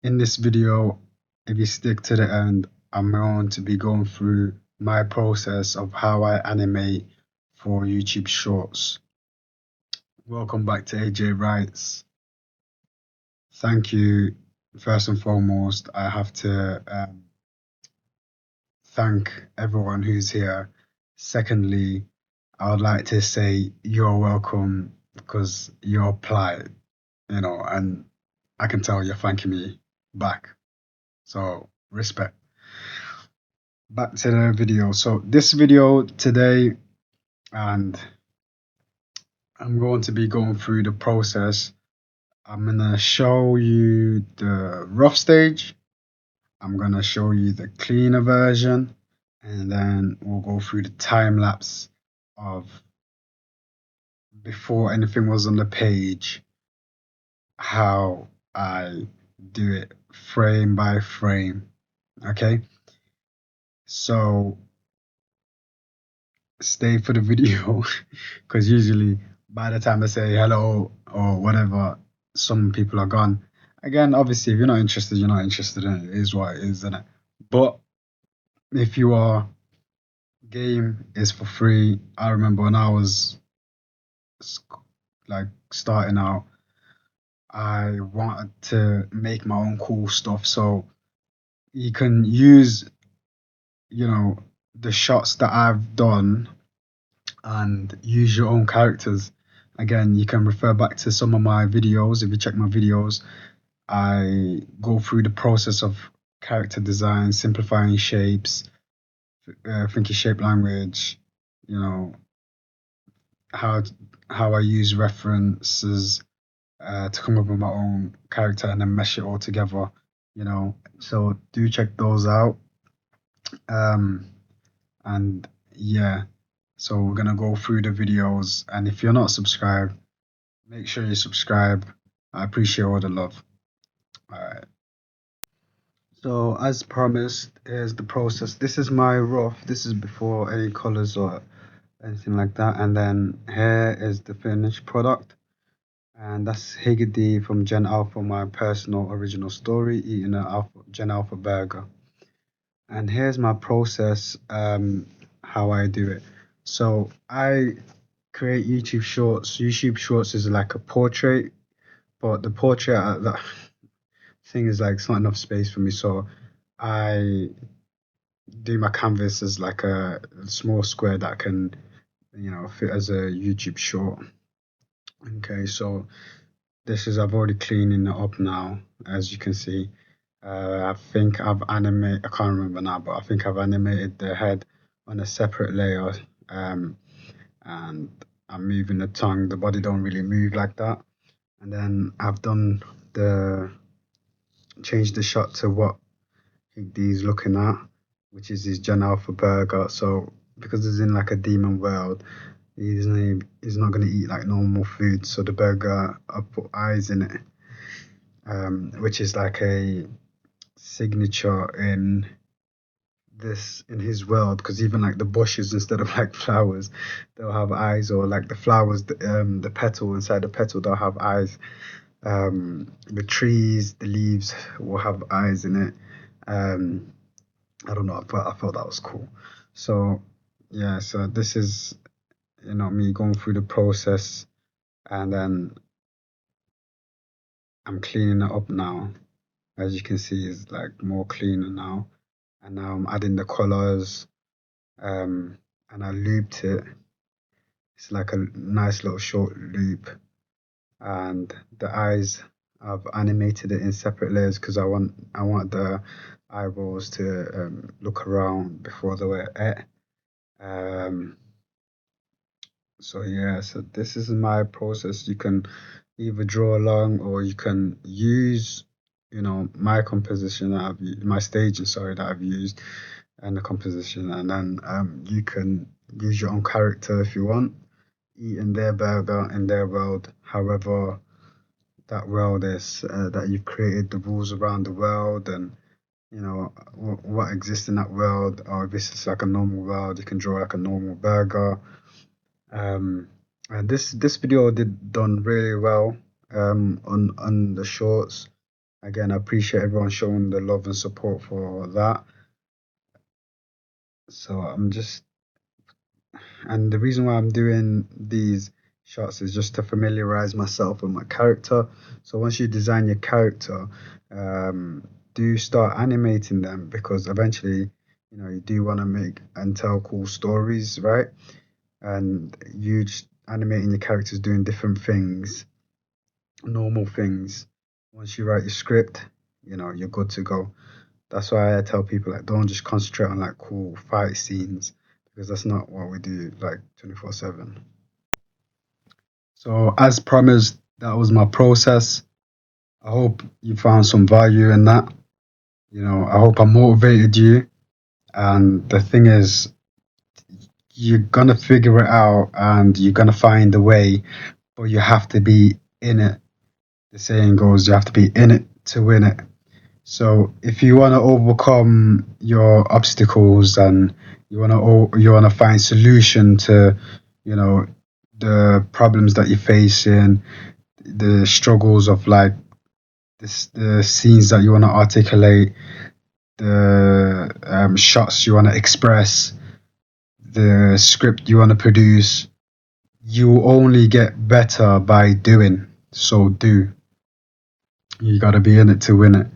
In this video, if you stick to the end, I'm going to be going through my process of how I animate for YouTube Shorts. Welcome back to AJ Writes. Thank you. First and foremost, I have to thank everyone who's here. Secondly, I would like to say you're welcome because you're polite, and I can tell you're thanking me back. So, respect. Back to the video. So this video today, and I'm going to be going through the process. I'm gonna show you the rough stage. I'm gonna show you the cleaner version, and then we'll go through the time lapse of before anything was on the page, how I do it frame by frame. Okay, so stay for the video because usually by the time I say hello or whatever, some people are gone. Again, obviously, if you're not interested, you're not interested in it. It is what it is, isn't it? But if you are, game is for free. I remember when I was like starting out, I wanted to make my own cool stuff. So you can use, the shots that I've done and use your own characters. Again, you can refer back to some of my videos. If you check my videos, I go through the process of character design, simplifying shapes, thinking shape language, you know, how how I use references to come up with my own character and then mesh it all together, So do check those out. Um, and yeah, so we're gonna go through the videos, and if you're not subscribed, make sure you subscribe. I appreciate all the love. All right. So as promised, here's the process. This is my rough. This is before any colors or anything like that. And then here is the finished product. And that's Higgity from Gen Alpha, my personal original story, eating an Gen Alpha burger. And here's my process, how I do it. So I create YouTube Shorts. YouTube Shorts is like a portrait, but the portrait that thing is like it's not enough space for me, so I do my canvas as like a small square that can, fit as a YouTube short. Okay, so this is I've already cleaning it up now, as you can see. I think I've animated. I can't remember now, but I think I've animated the head on a separate layer. And I'm moving the tongue. The body don't really move like that. And then I've done the changed the shot to what he's looking at, which is his Gen Alpha burger. So because he's in like a demon world, he's not gonna eat like normal food. So the burger, I put eyes in it, which is like a signature in his world, because even like the bushes, instead of like flowers, they'll have eyes, or like the flowers, the petal, inside the petal they'll have eyes. The trees, the leaves will have eyes in it. I don't know, I thought that was cool. So yeah, so this is, me going through the process, and then I'm cleaning it up now. As you can see, it's like more cleaner now. And now I'm adding the colors, and I looped it. It's like a nice little short loop, and the eyes, I've animated it in separate layers because I want the eyeballs to look around before they were at. Um, so yeah, so this is my process. You can either draw along, or you can use, my composition that my staging, sorry, that I've used, and the composition, and then you can use your own character if you want, eating their burger in their world, however that world is that you've created, the rules around the world, and what exists in that world. Or if it's like a normal world, you can draw like a normal burger. And this video done really well on the shorts. Again, I appreciate everyone showing the love and support for that. So and the reason why I'm doing these shots is just to familiarize myself with my character. So once you design your character, do start animating them, because eventually, you do want to make and tell cool stories, right? And you just animating your characters doing different things, normal things. Once you write your script, you're good to go. That's why I tell people, like, don't just concentrate on like cool fight scenes, because that's not what we do like 24/7. So as promised, that was my process. I hope you found some value in that. I hope I motivated you. And the thing is, you're gonna figure it out and you're gonna find a way, but you have to be in it. The saying goes, you have to be in it to win it. So if you want to overcome your obstacles and you want to find solution to, the problems that you're facing, the struggles of like the scenes that you want to articulate, the shots you want to express, the script you want to produce, you only get better by doing. So do. You got to be in it to win it.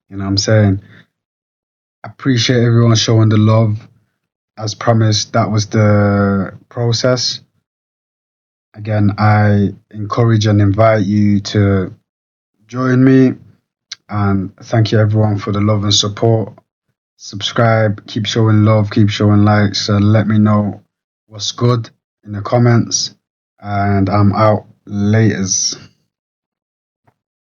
You know what I'm saying? Appreciate everyone showing the love. As promised, that was the process. Again, I encourage and invite you to join me. And thank you everyone for the love and support. Subscribe, keep showing love, keep showing likes, and let me know what's good in the comments. And I'm out. Laters.